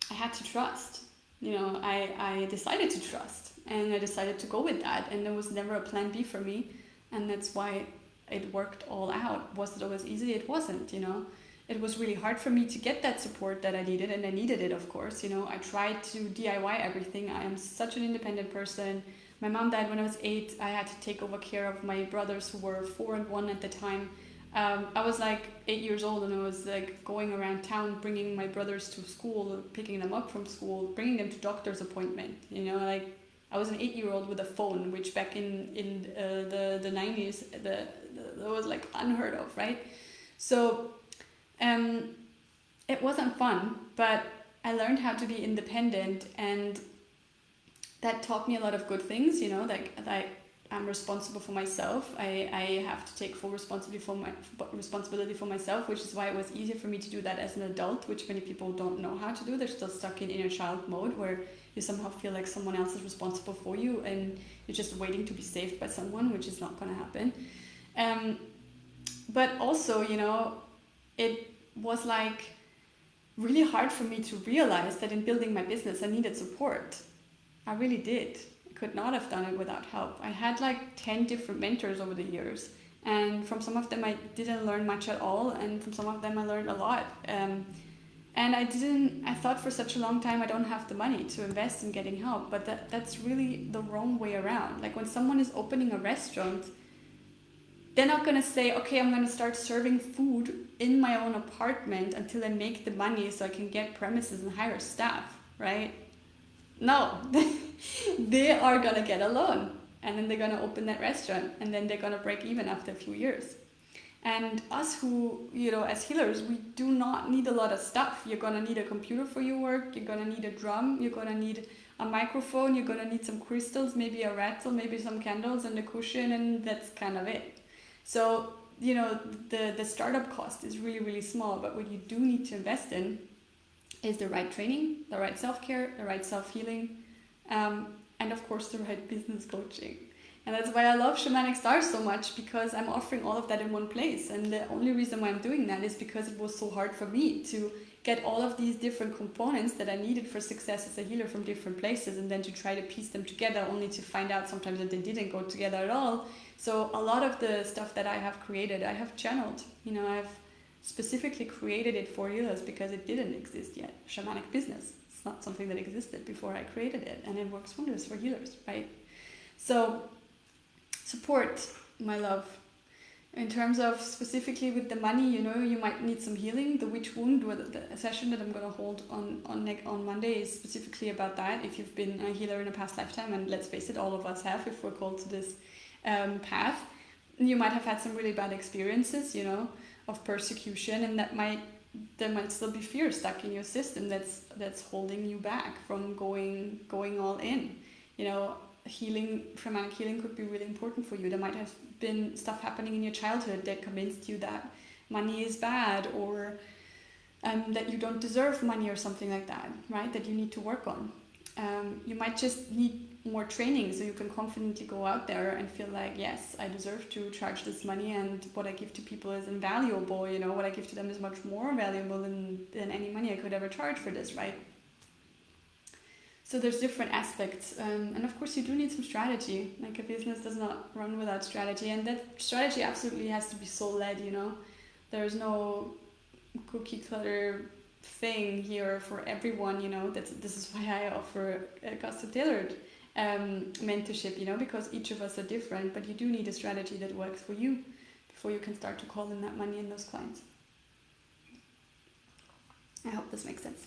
I had to trust. You know, I decided to trust and I decided to go with that. And there was never a plan B for me. And that's why it worked all out. Was it always easy? It wasn't, you know. It was really hard for me to get that support that I needed, and I needed it, of course. You know, I tried to DIY everything. I am such an independent person. My mom died when I was 8. I had to take over care of my brothers who were 4 and 1 at the time. I was like 8 years old and I was like going around town, bringing my brothers to school, picking them up from school, bringing them to doctor's appointment, you know, like I was an 8-year-old with a phone, which back in the 90s, that was like unheard of, right? So it wasn't fun, but I learned how to be independent, and that taught me a lot of good things, you know, like I'm responsible for myself. I have to take full responsibility for myself, which is why it was easier for me to do that as an adult, which many people don't know how to do. They're still stuck in inner child mode, where you somehow feel like someone else is responsible for you and you're just waiting to be saved by someone, which is not going to happen. But also, you know, it was like really hard for me to realize that in building my business, I needed support. I really did. I could not have done it without help. I had like 10 different mentors over the years, and from some of them I didn't learn much at all, and from some of them I learned a lot. And I thought for such a long time I don't have the money to invest in getting help, but that's really the wrong way around. Like when someone is opening a restaurant, they're not going to say, okay, I'm going to start serving food in my own apartment until I make the money so I can get premises and hire staff, right? No, they are going to get a loan, and then they're going to open that restaurant, and then they're going to break even after a few years. And us who, you know, as healers, we do not need a lot of stuff. You're going to need a computer for your work. You're going to need a drum. You're going to need a microphone. You're going to need some crystals, maybe a rattle, maybe some candles and a cushion, and that's kind of it. So, you know, the startup cost is really, really small, but what you do need to invest in is the right training, the right self-care, the right self-healing, and of course the right business coaching. And that's why I love Shamanic Stars so much, because I'm offering all of that in one place. And the only reason why I'm doing that is because it was so hard for me to get all of these different components that I needed for success as a healer from different places, and then to try to piece them together, only to find out sometimes that they didn't go together at all. So a lot of the stuff that I have created, I have channeled. You know, I've specifically created it for healers because it didn't exist yet. Shamanic business, it's not something that existed before I created it, and it works wonders for healers, right? So support, my love. In terms of specifically with the money, you know, you might need some healing. The witch wound, the session that I'm going to hold on Monday, is specifically about that. If you've been a healer in a past lifetime, and let's face it, all of us have, if we're called to this path, you might have had some really bad experiences, you know, of persecution, and there might still be fear stuck in your system that's holding you back from going all in. You know, shamanic healing could be really important for you. There might have been stuff happening in your childhood that convinced you that money is bad, or that you don't deserve money or something like that, right? That you need to work on. You might just need more training so you can confidently go out there and feel like, yes, I deserve to charge this money, and what I give to people is invaluable. You know, what I give to them is much more valuable than any money I could ever charge for this, right? So there's different aspects, and of course you do need some strategy. Like a business does not run without strategy, and that strategy absolutely has to be soul-led, you know. There's no cookie cutter thing here for everyone, you know. This is why I offer a custom tailored mentorship, you know, because each of us are different, but you do need a strategy that works for you before you can start to call in that money and those clients. I hope this makes sense.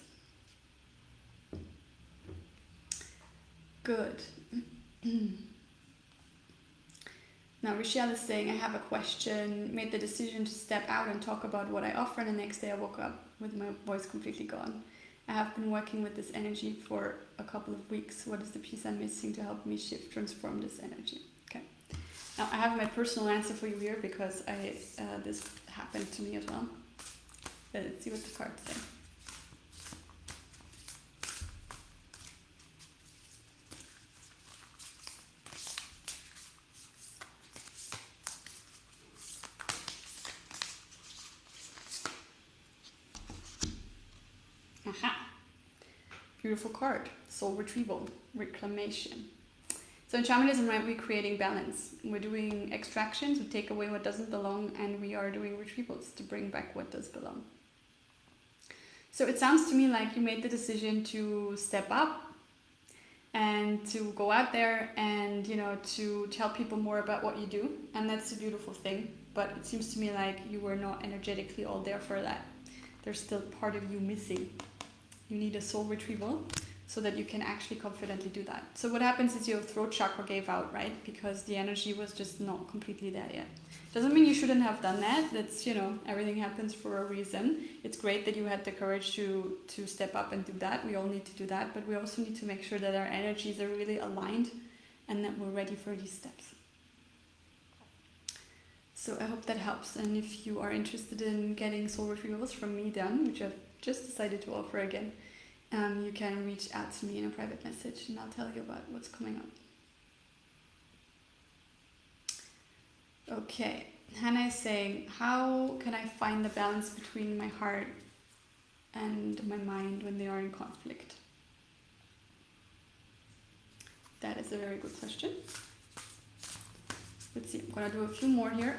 Good. Now Richelle is saying, I have a question, made the decision to step out and talk about what I offer, and the next day I woke up with my voice completely gone. I have been working with this energy for a couple of weeks. What is the piece I'm missing to help me transform this energy? Okay. Now I have my personal answer for you here, because this happened to me as well. Let's see what the cards say. Aha! Beautiful card. Soul retrieval, reclamation. So in shamanism, right, we're creating balance. We're doing extractions, we take away what doesn't belong, and we are doing retrievals to bring back what does belong. So it sounds to me like you made the decision to step up and to go out there and, you know, to tell people more about what you do. And that's a beautiful thing. But it seems to me like you were not energetically all there for that. There's still part of you missing. You need a soul retrieval. so that you can actually confidently do that. So what happens is your throat chakra gave out, right? Because the energy was just not completely there yet. Doesn't mean you shouldn't have done that. That's, everything happens for a reason. It's great that you had the courage to step up and do that. We all need to do that, but we also need to make sure that our energies are really aligned and that we're ready for these steps. So I hope that helps. And if you are interested in getting soul retrievals from me done, which I've just decided to offer again, you can reach out to me in a private message and I'll tell you about what's coming up. Okay, Hannah is saying, how can I find the balance between my heart and my mind when they are in conflict? That is a very good question. Let's see, I'm going to do a few more here.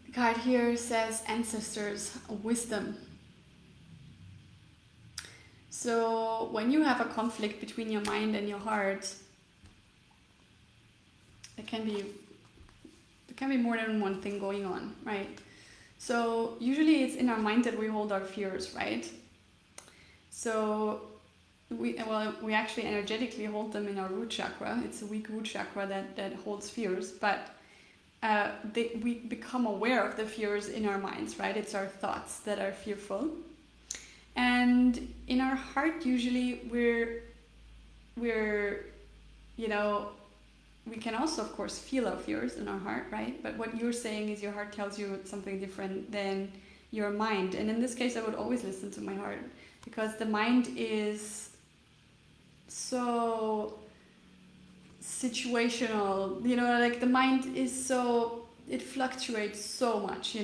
The card here says ancestors, wisdom. So when you have a conflict between your mind and your heart, there can be more than one thing going on, right? So usually it's in our mind that we hold our fears, right? So we actually energetically hold them in our root chakra. It's a weak root chakra that holds fears, but we become aware of the fears in our minds, right? It's our thoughts that are fearful. And in our heart, usually we're we can also, of course, feel our fears in our heart, right? But what you're saying is your heart tells you something different than your mind. And in this case, I would always listen to my heart, because the mind is so situational, like the mind is so, it fluctuates so much,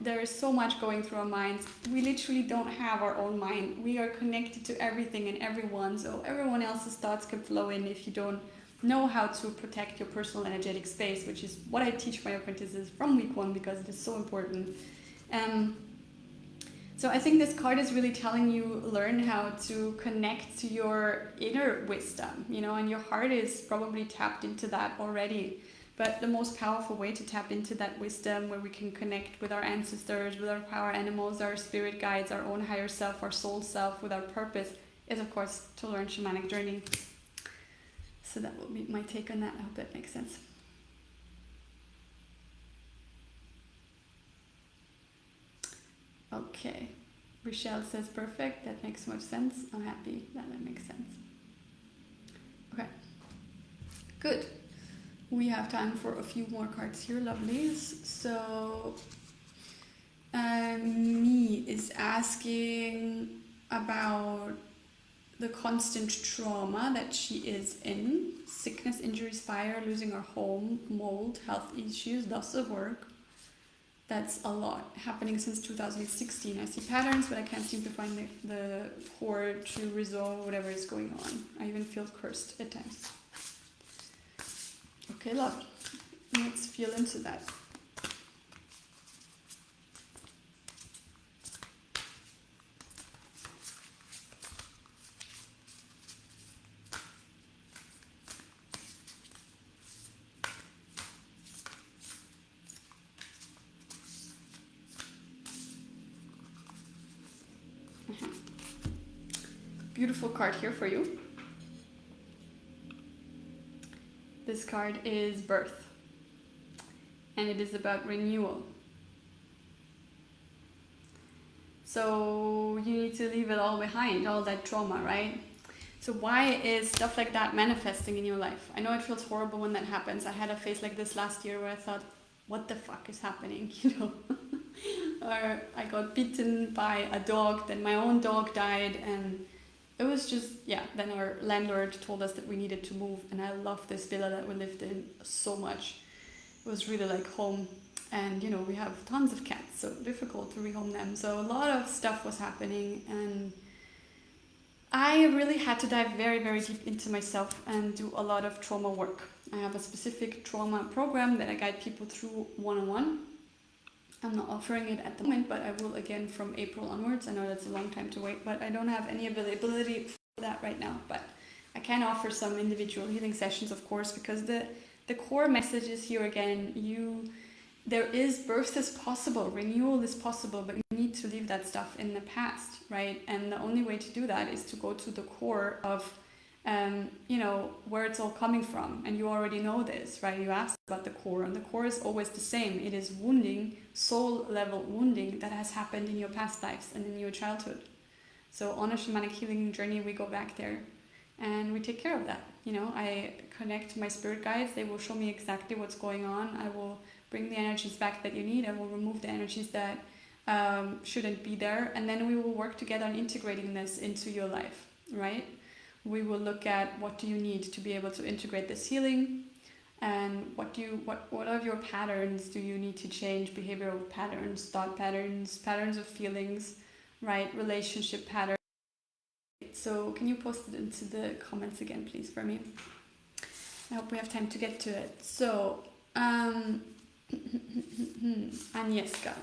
there is so much going through our minds. We literally don't have our own mind. We are connected to everything and everyone, so everyone else's thoughts can flow in if you don't know how to protect your personal energetic space, which is what I teach my apprentices from week 1, because it is so important. So I think this card is really telling you, learn how to connect to your inner wisdom, and your heart is probably tapped into that already. But the most powerful way to tap into that wisdom, where we can connect with our ancestors, with our power animals, our spirit guides, our own higher self, our soul self, with our purpose, is of course to learn Shamanic Journey. So that will be my take on that. I hope that makes sense. Okay, Rochelle says perfect. That makes so much sense. I'm happy that makes sense. Okay, good. We have time for a few more cards here, lovelies. So, Me is asking about the constant trauma that she is in. Sickness, injuries, fire, losing her home, mold, health issues, loss of work. That's a lot happening since 2016. I see patterns, but I can't seem to find the core to resolve whatever is going on. I even feel cursed at times. Okay, love. Let's feel into that. Beautiful card here for you. This card is birth, and it is about renewal. So you need to leave it all behind, all that trauma, right? So why is stuff like that manifesting in your life? I know it feels horrible when that happens. I had a phase like this last year where I thought, what the fuck is happening, Or I got bitten by a dog, then my own dog died, and it was just, then our landlord told us that we needed to move, and I love this villa that we lived in so much. It was really like home, and we have tons of cats, so difficult to rehome them. So a lot of stuff was happening, and I really had to dive very, very deep into myself and do a lot of trauma work. I have a specific trauma program that I guide people through one-on-one. I'm not offering it at the moment, but I will again from April onwards. I know that's a long time to wait, but I don't have any availability for that right now. But I can offer some individual healing sessions, of course, because the core message is here again. There is birth is possible, renewal is possible, but you need to leave that stuff in the past, right? And the only way to do that is to go to the core of where it's all coming from. And you already know this, right? You asked about the core, and the core is always the same. It is wounding, soul level wounding that has happened in your past lives and in your childhood. So on a shamanic healing journey, we go back there and we take care of that. I connect to my spirit guides. They will show me exactly what's going on. I will bring the energies back that you need. I will remove the energies that shouldn't be there. And then we will work together on integrating this into your life, right? We will look at what do you need to be able to integrate this healing, and what of your patterns do you need to change, behavioral patterns, thought patterns, patterns of feelings, right? Relationship patterns. So can you post it into the comments again, please, for me? I hope we have time to get to it. So, Agnieszka.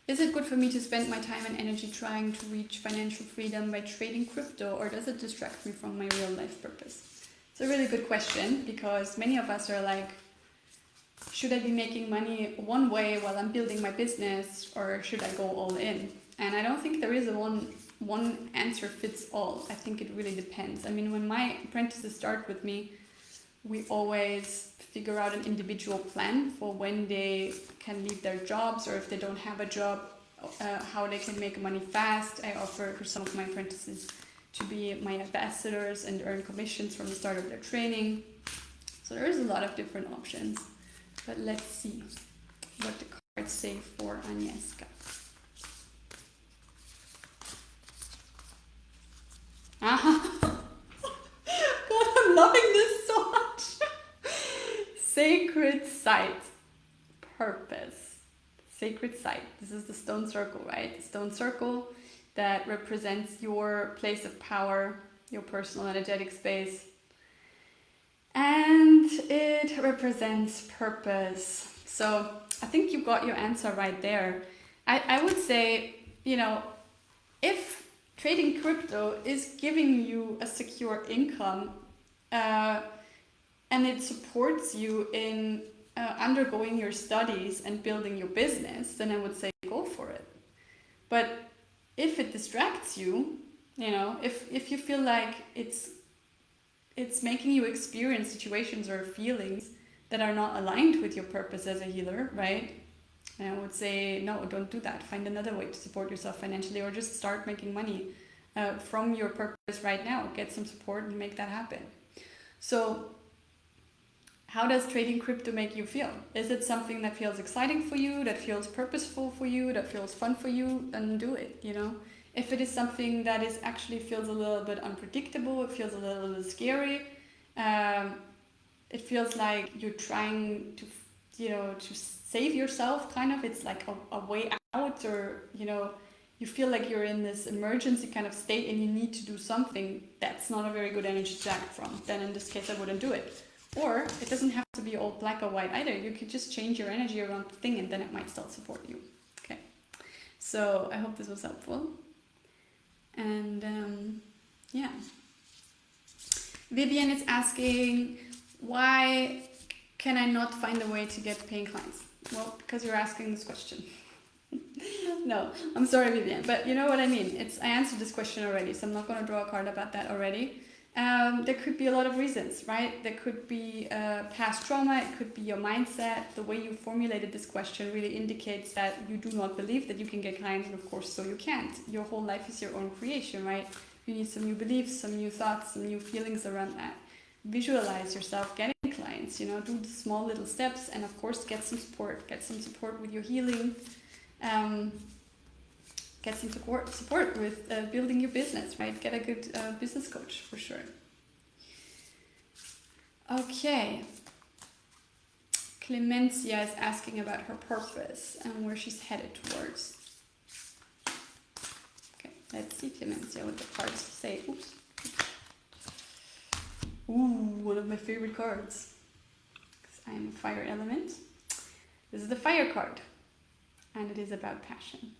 Is it good for me to spend my time and energy trying to reach financial freedom by trading crypto, or does it distract me from my real life purpose? It's a really good question, because many of us are like, should I be making money one way while I'm building my business, or should I go all in? And I don't think there is a one answer fits all. I think it really depends. I mean, when my apprentices start with me, we always figure out an individual plan for when they can leave their jobs, or if they don't have a job, how they can make money fast. I offer for some of my apprentices to be my ambassadors and earn commissions from the start of their training. So there is a lot of different options. But let's see what the cards say for Agnieszka. God, I'm loving this so much. Sacred site, purpose, sacred site. This is the stone circle, right? The stone circle that represents your place of power, your personal energetic space. And it represents purpose. So I think you got your answer right there. I would say, if trading crypto is giving you a secure income, and it supports you in undergoing your studies and building your business, then I would say go for it. But if it distracts you, if you feel like it's making you experience situations or feelings that are not aligned with your purpose as a healer, right? And I would say, no, don't do that. Find another way to support yourself financially, or just start making money from your purpose right now. Get some support and make that happen. So how does trading crypto make you feel? Is it something that feels exciting for you, that feels purposeful for you, that feels fun for you? Then do it, If it is something that actually feels a little bit unpredictable, it feels a little bit scary, it feels like you're trying to, to save yourself, kind of. It's like a way out, or, you feel like you're in this emergency kind of state and you need to do something. That's not a very good energy to act from. Then in this case, I wouldn't do it. Or it doesn't have to be all black or white either. You could just change your energy around the thing, and then it might still support you. Okay. So I hope this was helpful. And yeah. Vivian is asking, why can I not find a way to get paying clients? Well, because you're asking this question. No, I'm sorry, Vivian, but you know what I mean. I answered this question already, so I'm not going to draw a card about that already. There could be a lot of reasons, right? There could be past trauma, it could be your mindset. The way you formulated this question really indicates that you do not believe that you can get clients, and of course, so you can't. Your whole life is your own creation, right? You need some new beliefs, some new thoughts, some new feelings around that. Visualize yourself getting clients, do the small little steps, and of course, get some support. Get some support with your healing. Get some support with building your business, right? Get a good business coach for sure. Okay. Clemencia is asking about her purpose and where she's headed towards. Okay, let's see, Clemencia, what the cards say. Oops. Ooh, one of my favorite cards. Because I am a fire element. This is the fire card. And it is about passion.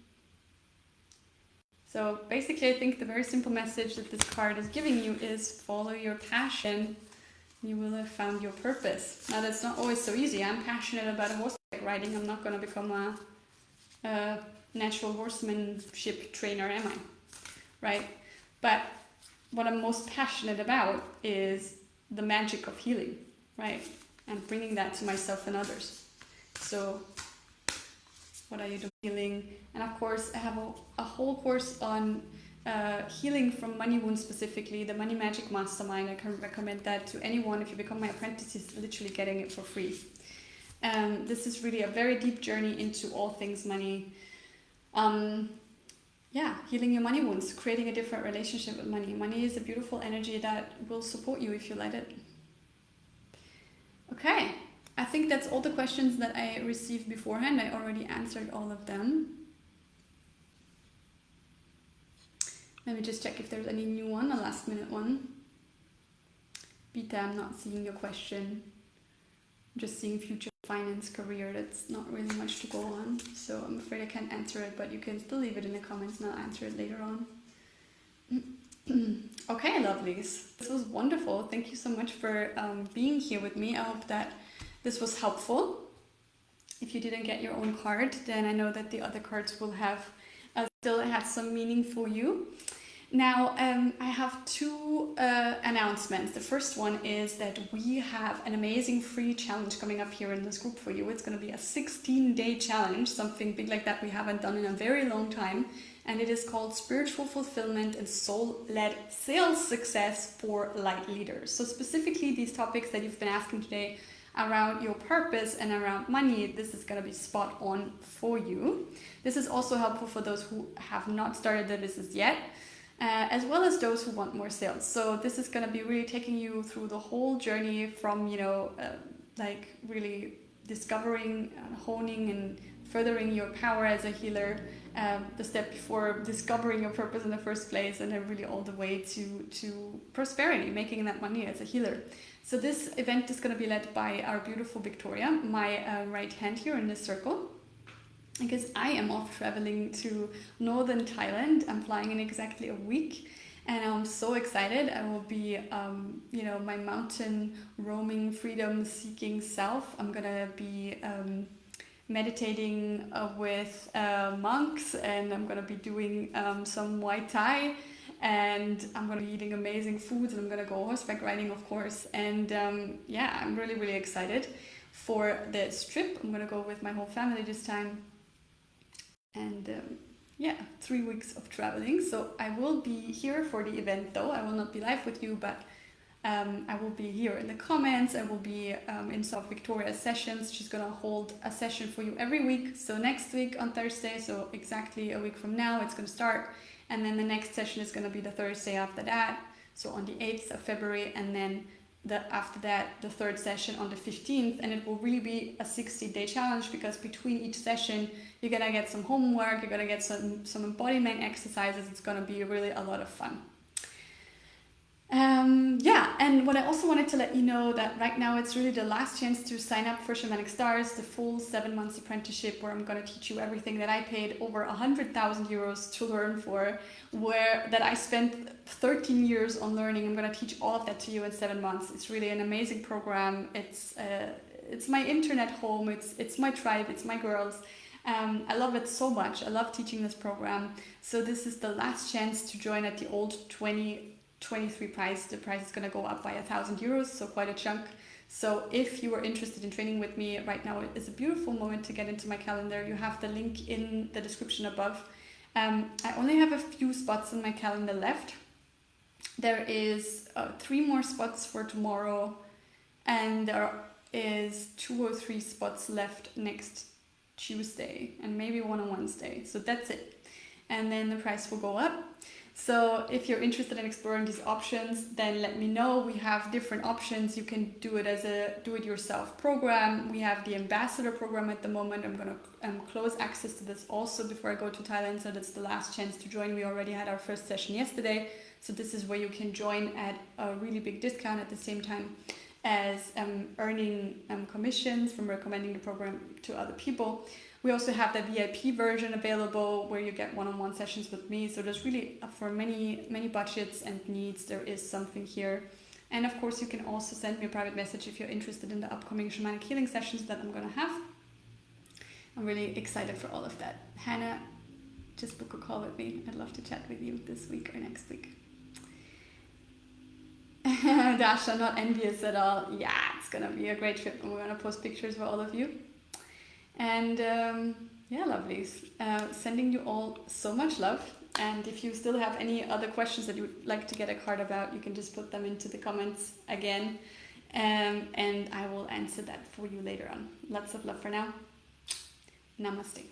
So basically, I think the very simple message that this card is giving you is follow your passion. You will have found your purpose. Now, that's not always so easy. I'm passionate about horseback riding. I'm not going to become a natural horsemanship trainer, am I? Right? But what I'm most passionate about is the magic of healing, right? And bringing that to myself and others. So what are you doing? Healing. And of course, I have a whole course on healing from money wounds, specifically the Money Magic Mastermind. I can recommend that to anyone. If you become my apprentice, is literally getting it for free. This is really a very deep journey into all things money. Healing your money wounds, creating a different relationship with money. Money is a beautiful energy that will support you if you let it. Okay, I think that's all the questions that I received beforehand. I already answered all of them. Let me just check if there's any new one, a last minute one. Beta, I'm not seeing your question. I'm just seeing future finance, career. That's not really much to go on. So I'm afraid I can't answer it, but you can still leave it in the comments and I'll answer it later on. Okay, lovelies. This was wonderful. Thank you so much for being here with me. I hope that this was helpful. If you didn't get your own card, then I know that the other cards will have still had some meaning for you. Now, I have two announcements. The first one is that we have an amazing free challenge coming up here in this group for you. It's going to be a 16-day challenge, something big like that we haven't done in a very long time. And it is called Spiritual Fulfillment and Soul-Led Sales Success for Light Leaders. So specifically these topics that you've been asking today around your purpose and around money, this is going to be spot on for you. This is also helpful for those who have not started their business yet, as well as those who want more sales. So this is going to be really taking you through the whole journey from, like really discovering, honing and furthering your power as a healer, the step before discovering your purpose in the first place, and then really all the way to prosperity, making that money as a healer. So this event is going to be led by our beautiful Victoria, my right hand here in this circle, because I am off traveling to northern Thailand. I'm flying in exactly a week, and I'm so excited. I will be, my mountain roaming, freedom seeking self. I'm going to be meditating with monks, and I'm going to be doing some Muay Thai, and I'm going to be eating amazing foods, and I'm going to go horseback riding, of course. And I'm really, really excited for this trip. I'm going to go with my whole family this time. And 3 weeks of traveling. So I will be here for the event though. I will not be live with you, but I will be here in the comments. I will be in some of Victoria's sessions. She's going to hold a session for you every week. So next week on Thursday, so exactly a week from now, it's going to start. And then the next session is going to be the Thursday after that. So on the 8th of February, and then after that, the third session on the 15th. And it will really be a 60-day challenge, because between each session, you're going to get some homework, you're going to get some embodiment exercises. It's going to be really a lot of fun. And what I also wanted to let you know that right now it's really the last chance to sign up for Shamanic Stars, the full 7 months apprenticeship, where I'm going to teach you everything that I paid over 100,000 euros to learn for, that I spent 13 years on learning. I'm going to teach all of that to you in 7 months. It's really an amazing program. It's my internet home. It's my tribe. It's my girls. I love it so much. I love teaching this program. So this is the last chance to join at the old 2023 price. The price is going to go up by 1,000 euros, so quite a chunk. So if you are interested in training with me right now, it is a beautiful moment to get into my calendar. You have the link in the description above. I only have a few spots in my calendar left. There is 3 more spots for tomorrow, and there is 2 or 3 spots left next Tuesday, and maybe one on Wednesday. So that's it. And then the price will go up. So if you're interested in exploring these options, then let me know. We have different options. You can do it as a do-it-yourself program. We have the ambassador program at the moment. I'm going to close access to this also before I go to Thailand. So that's the last chance to join. We already had our first session yesterday. So this is where you can join at a really big discount at the same time as earning commissions from recommending the program to other people. We also have the VIP version available where you get one-on-one sessions with me. So there's really, for many budgets and needs, there is something here. And of course, you can also send me a private message if you're interested in the upcoming shamanic healing sessions that I'm going to have. I'm really excited for all of that. Hannah, just book a call with me. I'd love to chat with you this week or next week. Dasha, not envious at all. Yeah, it's going to be a great trip and we're going to post pictures for all of you. And yeah, lovelies, sending you all so much love. And if you still have any other questions that you would like to get a card about, you can just put them into the comments again. And I will answer that for you later on. Lots of love for now. Namaste.